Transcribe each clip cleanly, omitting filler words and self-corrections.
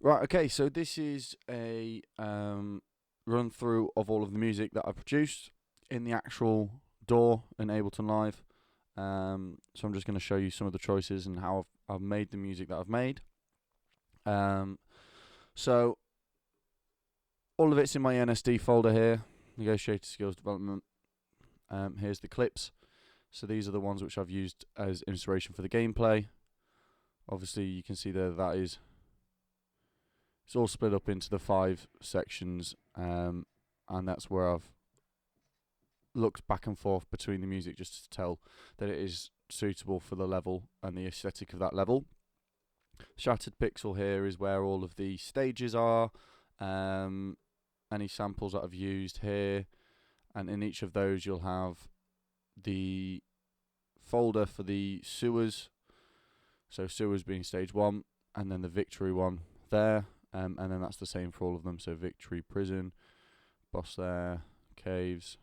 Right, okay, so this is a run through of all of the music that I produced in the actual DAW in Ableton Live. So I'm just going to show you some of the choices and how I've made the music that I've made. So all of it's in my NSD folder here, Negotiator Skills Development. Here's the clips. So these are the ones which I've used as inspiration for the gameplay. Obviously you can see there that is, it's all split up into the 5 sections, and that's where I've looked back and forth between the music just to tell that it is suitable for the level and the aesthetic of that level. Shattered Pixel here is where all of the stages are, any samples that I've used here, and in each of those you'll have the folder for the sewers, so sewers being stage 1, and then the victory one there, and then that's the same for all of them, so victory, prison, boss there, caves,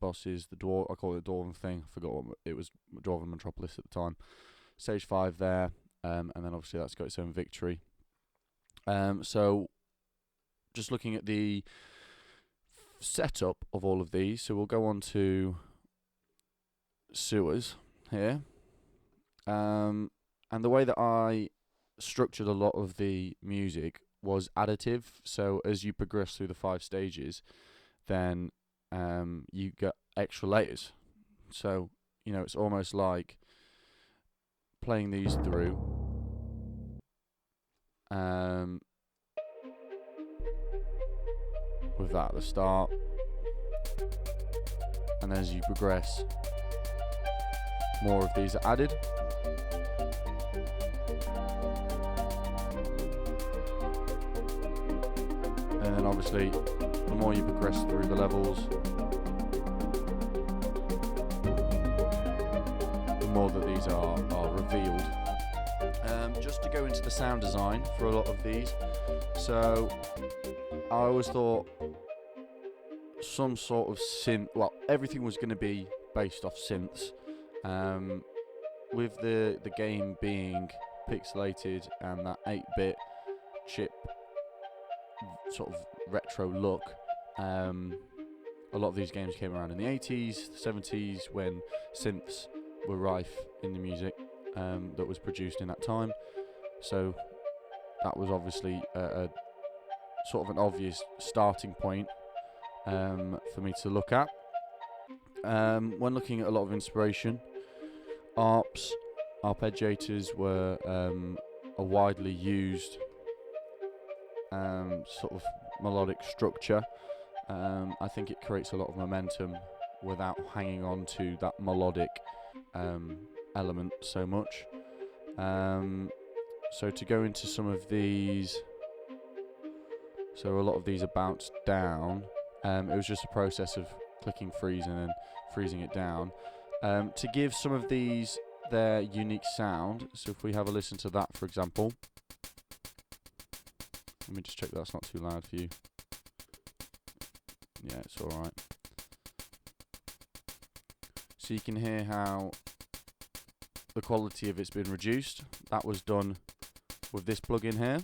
bosses, the dwarf, I call it the dwarven thing, I forgot what it was, dwarven metropolis at the time, stage 5 there, and then obviously that's got its own victory. So just looking at the setup of all of these, so we'll go on to sewers here, and the way that I structured a lot of the music was additive. So as you progress through the 5 stages, then you get extra layers. So you know, it's almost like playing these through, with that at the start, and as you progress, more of these are added. And then obviously, the more you progress through the levels, the more that these are revealed. Just to go into the sound design for a lot of these, so I always thought some sort of synth, well, everything was going to be based off synths, with the game being pixelated and that 8-bit chip sort of retro look. A lot of these games came around in the 80s, 70s, when synths were rife in the music that was produced in that time. So that was obviously a sort of an obvious starting point for me to look at. When looking at a lot of inspiration, arpeggiators were a widely used sort of melodic structure. I think it creates a lot of momentum without hanging on to that melodic element so much. So to go into some of these, so a lot of these are bounced down. It was just a process of clicking freeze and then freezing it down to give some of these their unique sound. So if we have a listen to that, for example, let me just check that's not too loud for you. Yeah, it's alright. So you can hear how the quality of it's been reduced. That was done with this plugin here.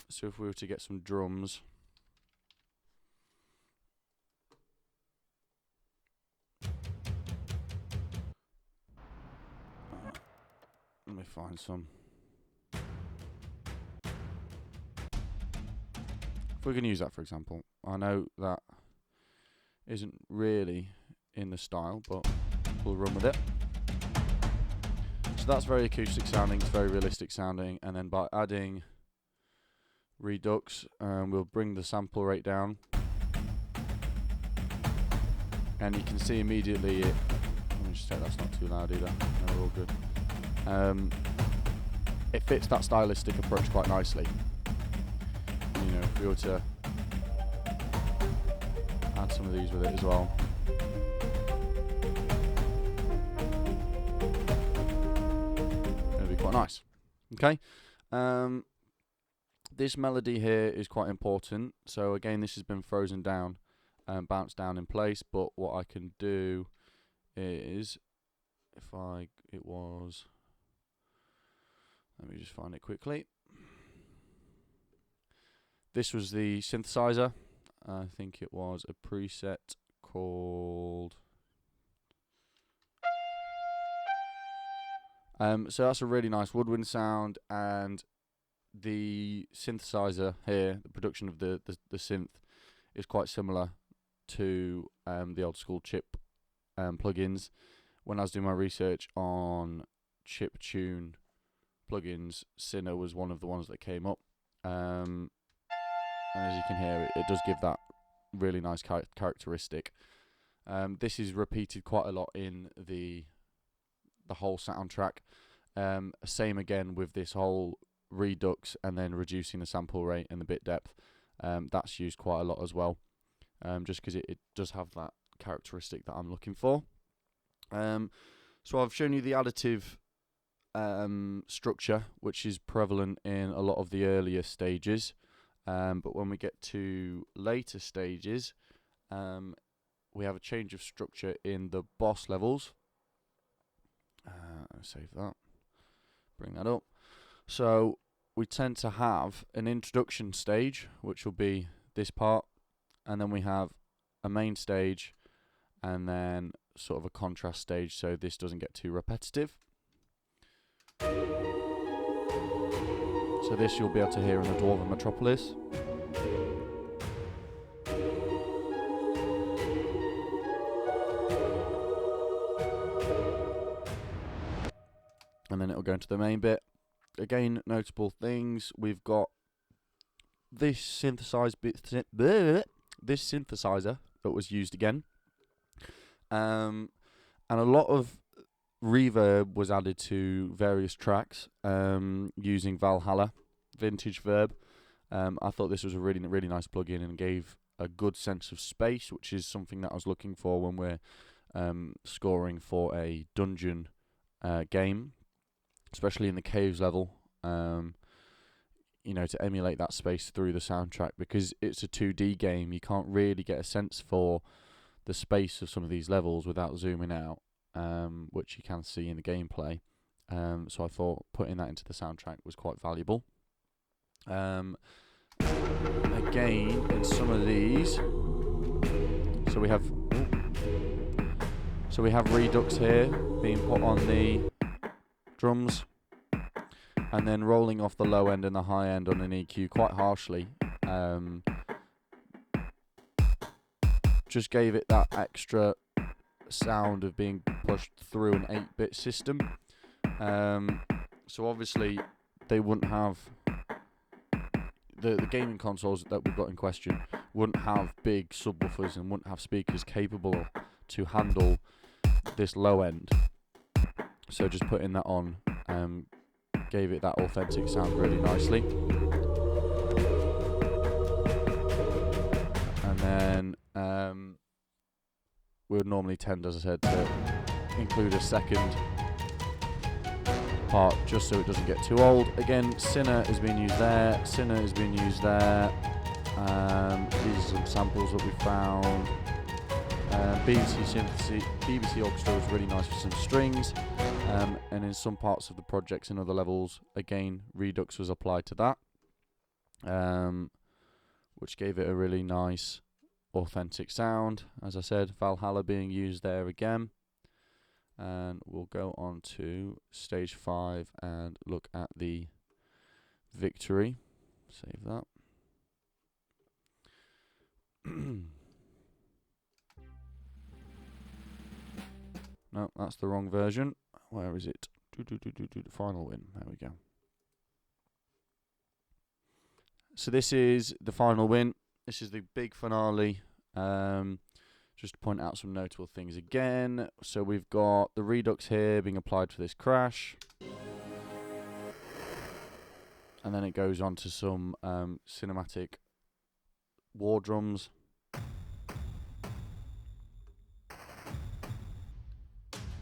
So if we were to get some drums, let me find some. If we can use that, for example, I know that isn't really in the style, but we'll run with it. So that's very acoustic sounding, it's very realistic sounding, and then by adding Redux, we'll bring the sample rate down, and you can see immediately it, let me just check that's not too loud either, no, we're all good. It fits that stylistic approach quite nicely. You know, if we were to add some of these with it as well. It'll be quite nice. Okay. This melody here is quite important. So again, this has been frozen down and bounced down in place, but what I can do is, let me just find it quickly. This was the synthesizer. I think it was a preset called... so that's a really nice woodwind sound, and the synthesizer here, the production of the synth, is quite similar to the old school chip plugins. When I was doing my research on chip tune plugins, Sinner was one of the ones that came up. And as you can hear, it does give that really nice characteristic. This is repeated quite a lot in the whole soundtrack. Same again with this whole redux and then reducing the sample rate and the bit depth. That's used quite a lot as well, just because it does have that characteristic that I'm looking for. So I've shown you the additive structure, which is prevalent in a lot of the earlier stages, but when we get to later stages, we have a change of structure in the boss levels. Save that, bring that up. So we tend to have an introduction stage, which will be this part, and then we have a main stage, and then sort of a contrast stage, so this doesn't get too repetitive. So this you'll be able to hear in the Dwarven Metropolis. And then it'll go into the main bit. Again, notable things, we've got this synthesizer that was used again. And a lot of reverb was added to various tracks using Valhalla, Vintage Verb. I thought this was a really, really nice plugin and gave a good sense of space, which is something that I was looking for when we're scoring for a dungeon game, especially in the caves level. You know, to emulate that space through the soundtrack, because it's a 2D game, you can't really get a sense for the space of some of these levels without zooming out, which you can see in the gameplay. So I thought putting that into the soundtrack was quite valuable. Again, in some of these, so we have redux here being put on the drums, and then rolling off the low end and the high end on an EQ quite harshly. Just gave it that extra sound of being pushed through an 8-bit system. So obviously they wouldn't have the gaming consoles that we've got in question wouldn't have big subwoofers and wouldn't have speakers capable to handle this low end. So just putting that on gave it that authentic sound really nicely. And then we would normally tend, as I said, to include a second part just so it doesn't get too old. Again, Sinner is being used there, Sinner is being used there. These are some samples that we found. BBC Orchestra was really nice for some strings, and in some parts of the projects and other levels, again, Redux was applied to that, which gave it a really nice, authentic sound. As I said, Valhalla being used there again, and we'll go on to stage 5 and look at the Victory. Save that. No, that's the wrong version. Where is it? Final win. There we go. So this is the final win. This is the big finale. Just to point out some notable things again. So we've got the Redux here being applied for this crash. And then it goes on to some cinematic war drums.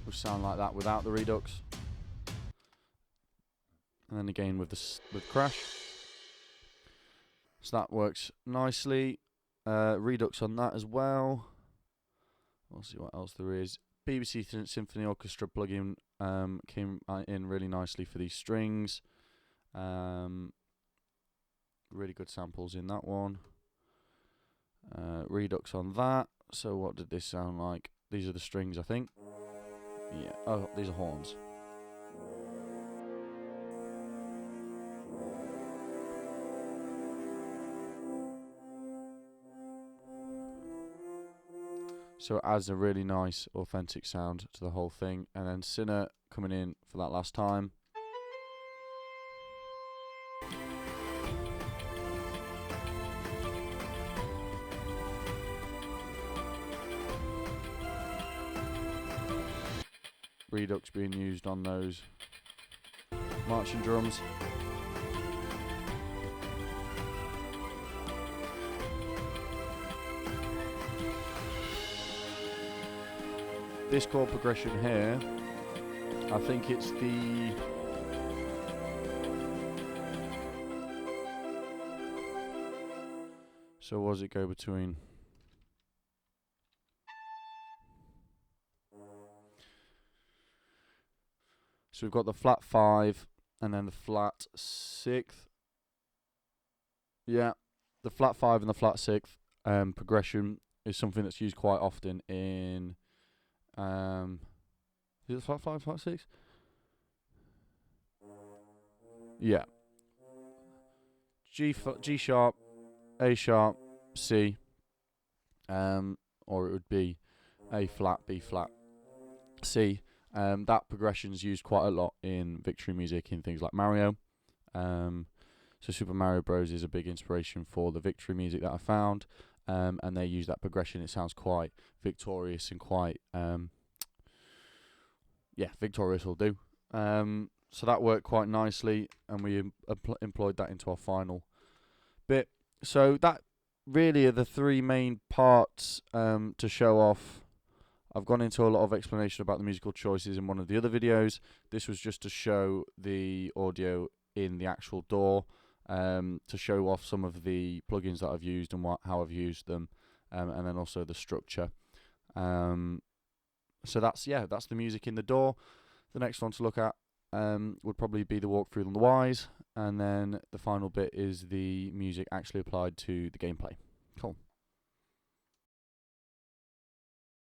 Would sound like that without the Redux. And then again with crash. So that works nicely. Redux on that as well. We'll see what else there is. BBC Symphony Orchestra plugin came in really nicely for these strings. Really good samples in that one. Redux on that. So what did this sound like? These are the strings, I think. Yeah. Oh, these are horns. So it adds a really nice, authentic sound to the whole thing. And then Sinner coming in for that last time. Redux being used on those marching drums. This chord progression here, I think it's the so what does it go between? So we've got the flat 5 and then the flat 6th. Yeah, the flat 5 and the flat 6th progression is something that's used quite often in is it flat 5, flat 6? Yeah. G sharp, A sharp, C, or it would be A flat, B flat, C. That progression is used quite a lot in victory music in things like Mario. So Super Mario Bros. Is a big inspiration for the victory music that I found, and they use that progression. It sounds quite victorious and quite, victorious will do. So that worked quite nicely, and we employed that into our final bit. So that really are the three main parts to show off. I've gone into a lot of explanation about the musical choices in one of the other videos. This was just to show the audio in the actual DAW, to show off some of the plugins that I've used and how I've used them, and then also the structure. So that's the music in the DAW. The next one to look at would probably be the walkthrough on the Wise, and then the final bit is the music actually applied to the gameplay. Cool.